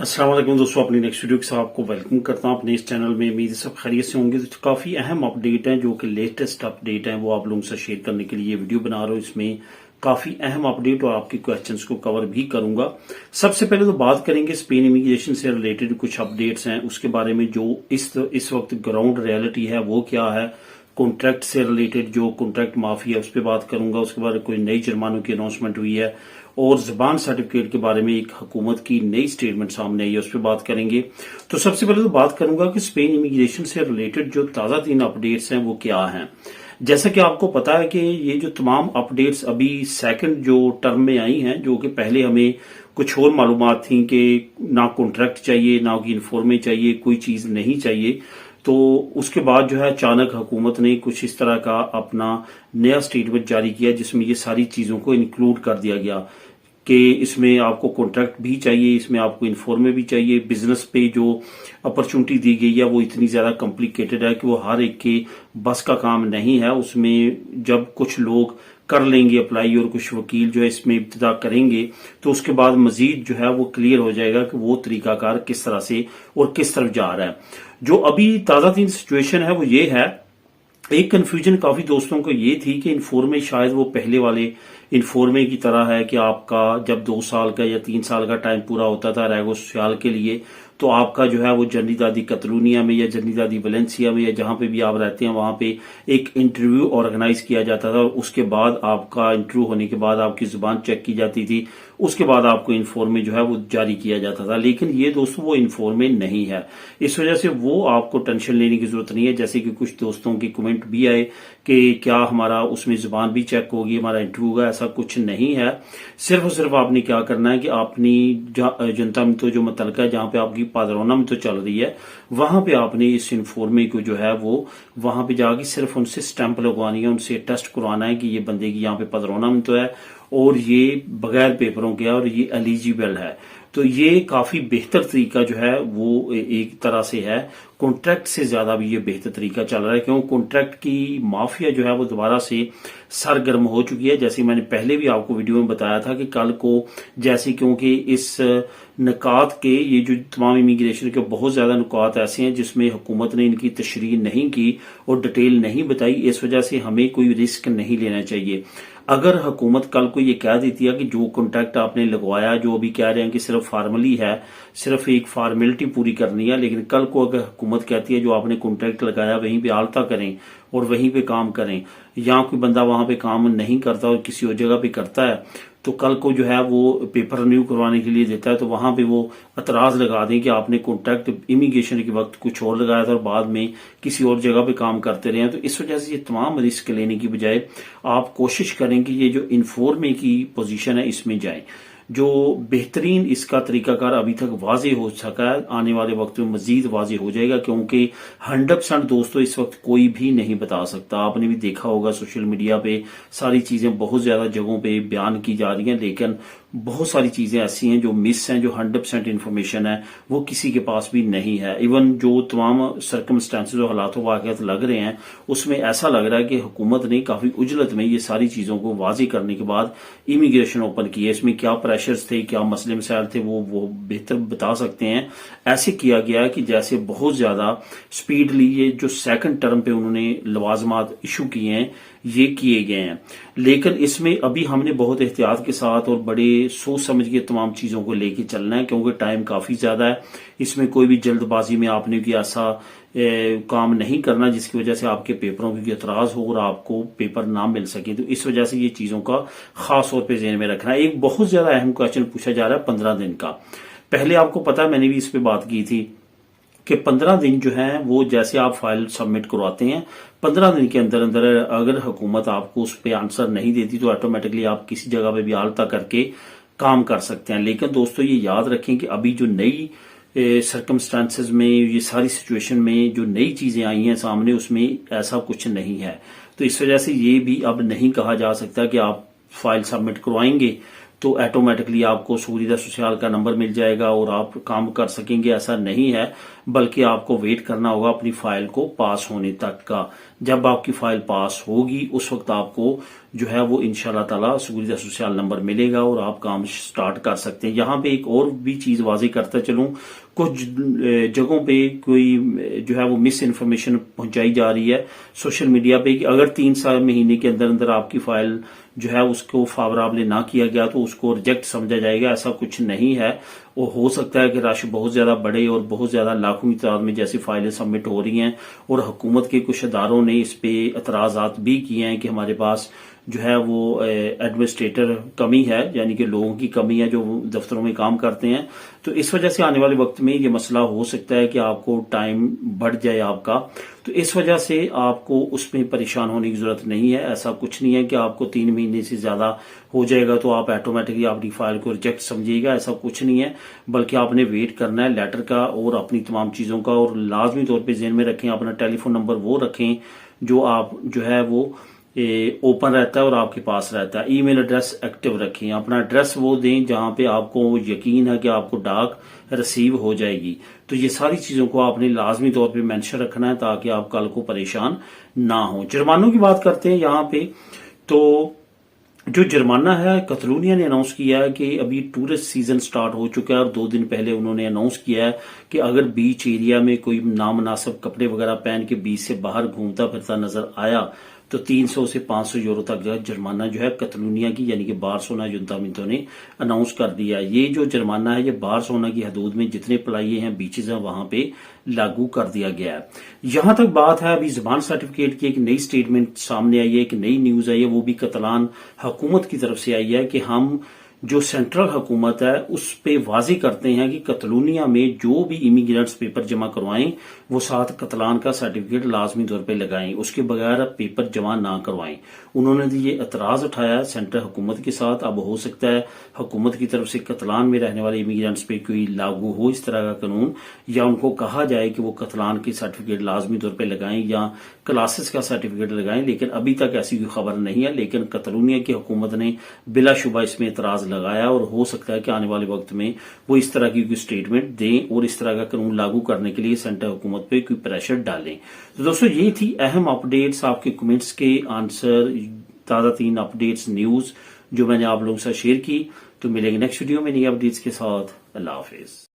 अस्सलाम वालेकुम दोस्तों, अपनी नेक्स्ट वीडियो के साथ आपको वेलकम करता हूं अपने इस चैनल में। उम्मीद है सब खैरियत से होंगे। तो काफ़ी अहम अपडेट हैं जो कि लेटेस्ट अपडेट हैं, वो आप लोगों से शेयर करने के लिए ये वीडियो बना रहा हूं। इसमें काफ़ी अहम अपडेट और आपके क्वेश्चंस को कवर भी करूंगा। सबसे पहले तो बात करेंगे स्पेन इमिग्रेशन से रिलेटेड कुछ अपडेट्स हैं उसके बारे में, जो इस वक्त ग्राउंड रियलिटी है वो क्या है। कॉन्ट्रैक्ट से रिलेटेड जो कॉन्ट्रैक्ट माफी है उस पर बात करूंगा। उसके बाद कोई नई जुर्मानों की अनाउंसमेंट हुई है और जबान सर्टिफिकेट के बारे में एक हुकूमत की नई स्टेटमेंट सामने आई है, उस पर बात करेंगे। तो सबसे पहले तो बात करूंगा कि स्पेन इमिग्रेशन से रिलेटेड जो ताज़ा 3 अपडेट्स हैं वो क्या हैं। जैसा कि आपको पता है कि ये जो तमाम अपडेट्स अभी सेकंड जो टर्म में आई हैं, जो कि पहले हमें कुछ और मालूमात थी कि ना कॉन्ट्रैक्ट चाहिए ना की इन्फॉर्मे चाहिए, कोई चीज़ नहीं चाहिए। तो उसके बाद जो है अचानक हुकूमत ने कुछ इस तरह का अपना नया स्टेटमेंट जारी किया जिसमें ये सारी चीज़ों को इंक्लूड कर दिया गया कि इसमें आपको कॉन्ट्रैक्ट भी चाहिए, इसमें आपको इन्फॉर्मे भी चाहिए। बिजनेस पे जो अपॉर्चुनिटी दी गई है वो इतनी ज़्यादा कॉम्प्लिकेटेड है कि वो हर एक के बस का काम नहीं है। उसमें जब कुछ लोग कर लेंगे अप्लाई और कुछ वकील जो है इसमें इब्तिदा करेंगे तो उसके बाद मजीद जो है वो क्लियर हो जाएगा कि वो तरीकाकार किस तरह से और किस तरफ जा रहा है। जो अभी ताज़ा 3 सिचुएशन है वो ये है। एक कंफ्यूजन काफी दोस्तों को ये थी कि इन्फॉर्मे शायद वो पहले वाले इन्फॉर्मे की तरह है कि आपका जब 2 साल का या 3 साल का टाइम पूरा होता था रेगो सोशल के लिए, तो आपका जो है वो जर्नी दादी कतलूनिया में या जर्नी दादी वलेंसिया में या जहां पे भी आप रहते हैं वहां पे एक इंटरव्यू ऑर्गेनाइज किया जाता था और उसके बाद आपका इंटरव्यू होने के बाद आपकी जुबान चेक की जाती थी, उसके बाद आपको इन्फॉर्मे जो है वो जारी किया जाता था। लेकिन ये दोस्तों वो इन्फॉर्मे नहीं है, इस वजह से वो आपको टेंशन लेने की जरूरत नहीं है। जैसे कि कुछ दोस्तों के कमेंट भी आए कि क्या हमारा उसमें जुबान भी चेक होगी, हमारा इंटरव्यू होगा, ऐसा कुछ नहीं है। सिर्फ और सिर्फ आपने क्या करना है कि अपनी जनता में तो जो मुतलका है जहां पे आपकी पादरौना में तो चल रही है वहां पे आपने इस इन्फॉर्मे को जो है वो वहां पे जाके सिर्फ उनसे स्टैंप लगवानी है, उनसे टेस्ट करवाना है कि ये बंदे की यहाँ पे पादरौना में तो है और ये बगैर पेपरों के और ये एलिजिबल है। तो ये काफी बेहतर तरीका जो है वो एक तरह से है। कॉन्ट्रैक्ट से ज्यादा भी ये बेहतर तरीका चल रहा है, क्योंकि कॉन्ट्रैक्ट की माफिया जो है वो दोबारा से सरगर्म हो चुकी है। जैसे मैंने पहले भी आपको वीडियो में बताया था कि कल को जैसे, क्योंकि इस निकात के ये जो तमाम इमिग्रेशन के बहुत ज्यादा नुकात ऐसे हैं जिसमें हुकूमत ने इनकी तशरीह नहीं की और डिटेल नहीं बताई, इस वजह से हमें कोई रिस्क नहीं लेना चाहिए। अगर हुकूमत कल को ये कह देती है कि जो कॉन्ट्रैक्ट आपने लगवाया, जो अभी कह रहे हैं कि सिर्फ फार्मली है, सिर्फ एक फार्मेलिटी पूरी करनी है, लेकिन कल को अगर हुकूमत कहती है जो आपने कॉन्ट्रैक्ट लगाया वहीं पे आलता करें और वहीं पे काम करें, या कोई बंदा वहां पे काम नहीं करता और किसी और जगह पे करता है, तो कल को जो है वो पेपर रिन्यू करवाने के लिए देता है तो वहां पे वो एतराज लगा दें कि आपने कॉन्ट्रैक्ट इमिग्रेशन के वक्त कुछ और लगाया था और बाद में किसी और जगह पे काम करते रहे। तो इस वजह से ये तमाम रिस्क लेने की बजाय आप कोशिश करें कि ये जो इन्फॉर्मे की पोजीशन है इसमें जाएं। जो बेहतरीन इसका तरीकाकार अभी तक वाजे हो सका है, आने वाले वक्त में मजीद वाजे हो जाएगा, क्योंकि 100% दोस्तों इस वक्त कोई भी नहीं बता सकता। आपने भी देखा होगा सोशल मीडिया पे सारी चीजें बहुत ज्यादा जगहों पे बयान की जा रही हैं, लेकिन बहुत सारी चीजें ऐसी हैं जो मिस हैं, जो 100% इन्फॉर्मेशन है वो किसी के पास भी नहीं है। इवन जो तमाम सर्कमस्टांसेस और हालात वाकयात लग रहे हैं उसमें ऐसा लग रहा है कि हुकूमत ने काफी उजलत में ये सारी चीजों को वाजे करने के बाद इमिग्रेशन ओपन की है। इसमें क्या प्रेशर्स थे, क्या मसले मसाइल थे, वो बेहतर बता सकते हैं। ऐसे किया गया कि जैसे बहुत ज्यादा स्पीडली ये जो सेकंड टर्म पे उन्होंने लवाजमात इशू किए हैं ये किए गए हैं। लेकिन इसमें अभी हमने बहुत एहतियात के साथ और बड़े सोच समझ के तमाम चीजों को लेके चलना है, क्योंकि टाइम काफी ज्यादा है। इसमें कोई भी जल्दबाजी में आपने भी ऐसा काम नहीं करना जिसकी वजह से आपके पेपरों की एतराज हो और आपको पेपर ना मिल सके। तो इस वजह से ये चीजों का खास तौर पर ज़हन में रखना है। एक बहुत ज्यादा अहम क्वेश्चन पूछा जा रहा है 15 दिन का। पहले आपको पता है मैंने भी इस पे बात की थी कि 15 दिन जो है वो जैसे आप फाइल सबमिट करवाते हैं 15 दिन के अंदर अंदर अगर हुकूमत आपको उस पर आंसर नहीं देती तो ऑटोमेटिकली आप किसी जगह पे भी आलता करके काम कर सकते हैं। लेकिन दोस्तों ये याद रखें कि अभी जो नई सर्कमस्टांसेस में ये सारी सिचुएशन में जो नई चीजें आई हैं सामने उसमें ऐसा कुछ नहीं है। तो इस वजह से ये भी अब नहीं कहा जा सकता कि आप फाइल सबमिट करवाएंगे तो ऑटोमेटिकली आपको सुविधा सोशल का नंबर मिल जाएगा और आप काम कर सकेंगे, ऐसा नहीं है। بلکہ آپ کو ویٹ کرنا ہوگا اپنی فائل کو پاس ہونے تک کا. جب آپ کی فائل پاس ہوگی اس وقت آپ کو جو ہے وہ انشاءاللہ تعالی سکوریتی سوشل نمبر ملے گا اور آپ کام سٹارٹ کر سکتے ہیں. یہاں پہ ایک اور بھی چیز واضح کرتا چلوں, کچھ جگہوں پہ کوئی جو ہے وہ مس انفارمیشن پہنچائی جا رہی ہے سوشل میڈیا پہ کہ اگر 3 مہینے کے اندر اندر آپ کی فائل جو ہے اس کو فاورابل نہ کیا گیا تو اس کو ریجیکٹ سمجھا جائے گا. ایسا کچھ نہیں ہے. وہ ہو سکتا ہے کہ رش بہت زیادہ بڑے اور بہت زیادہ لاکھوں کی تعداد میں جیسی فائلیں سبمٹ ہو رہی ہیں اور حکومت کے کچھ اداروں نے اس پہ اعتراضات بھی کیے ہیں کہ ہمارے پاس جو ہے وہ ایڈمنسٹریٹر کمی ہے, یعنی کہ لوگوں کی کمی ہے جو دفتروں میں کام کرتے ہیں. تو اس وجہ سے آنے والے وقت میں یہ مسئلہ ہو سکتا ہے کہ آپ کو ٹائم بڑھ جائے آپ کا. تو اس وجہ سے آپ کو اس میں پریشان ہونے کی ضرورت نہیں ہے. ایسا کچھ نہیں ہے کہ آپ کو 3 مہینے سے زیادہ ہو جائے گا تو آپ آٹومیٹکلی اپنی فائل کو ریجیکٹ سمجھیے گا. ایسا کچھ نہیں ہے, بلکہ آپ نے ویٹ کرنا ہے لیٹر کا اور اپنی تمام چیزوں کا. اور لازمی طور پہ ذہن میں رکھیں اپنا ٹیلی فون نمبر وہ رکھیں جو آپ جو ہے وہ اوپن رہتا ہے اور آپ کے پاس رہتا ہے. ای میل ایڈریس ایکٹیو رکھیں. اپنا ایڈریس وہ دیں جہاں پہ آپ کو یقین ہے کہ آپ کو ڈاک ریسیو ہو جائے گی. تو یہ ساری چیزوں کو آپ نے لازمی طور پہ مینشن رکھنا ہے تاکہ آپ کل کو پریشان نہ ہوں. جرمانوں کی بات کرتے ہیں یہاں پہ. تو جو جرمانہ ہے کتالونیا نے اناؤنس کیا ہے کہ ابھی ٹورسٹ سیزن سٹارٹ ہو چکا ہے اور 2 دن پہلے انہوں نے اناؤنس کیا ہے کہ اگر بیچ ایریا میں کوئی نامناسب کپڑے وغیرہ پہن کے بیچ سے باہر گھومتا پھرتا نظر آیا تو 300 سے 500 یورو تک جرمانہ جو ہے کتالونیا کی یعنی کہ بارسونا جنتامنتوں نے اناؤنس کر دیا. یہ جو جرمانہ ہے یہ بارسونا کی حدود میں جتنے پلائے ہیں بیچز ہیں وہاں پہ لاگو کر دیا گیا ہے. یہاں تک بات ہے ابھی زبان سرٹیفکیٹ کی ایک نئی سٹیٹمنٹ سامنے آئی ہے, ایک نئی نیوز آئی ہے, وہ بھی کتالان حکومت کی طرف سے آئی ہے کہ ہم جو سینٹرل حکومت ہے اس پہ واضح کرتے ہیں کہ کتالونیا میں جو بھی امیگرینٹس پیپر جمع کروائیں وہ ساتھ کتالان کا سرٹیفکیٹ لازمی طور پہ لگائیں, اس کے بغیر پیپر جمع نہ کروائیں. انہوں نے یہ اعتراض اٹھایا سینٹرل حکومت کے ساتھ. اب ہو سکتا ہے حکومت کی طرف سے کتالان میں رہنے والے امیگرینٹس پہ کوئی لاگو ہو اس طرح کا قانون, یا ان کو کہا جائے کہ وہ کتالان کی سرٹیفکیٹ لازمی طور پہ لگائیں یا کلاسز کا سرٹیفکیٹ لگائیں. لیکن ابھی تک ایسی کوئی خبر نہیں ہے. لیکن کتالونیا کی حکومت نے بلا شبہ اس میں اعتراض لگایا اور ہو سکتا ہے کہ آنے والے وقت میں وہ اس طرح کی کوئی سٹیٹمنٹ دیں اور اس طرح کا قانون لاگو کرنے کے لیے سینٹرل حکومت پہ کوئی پریشر ڈالیں. تو دوستو یہ تھی اہم اپڈیٹس, آپ کے کمنٹس کے آنسر, تازہ ترین اپڈیٹس نیوز جو میں نے آپ لوگوں سے شیئر کی. تو ملیں گے نیکسٹ ویڈیو میں نئی اپڈیٹس کے ساتھ. اللہ حافظ.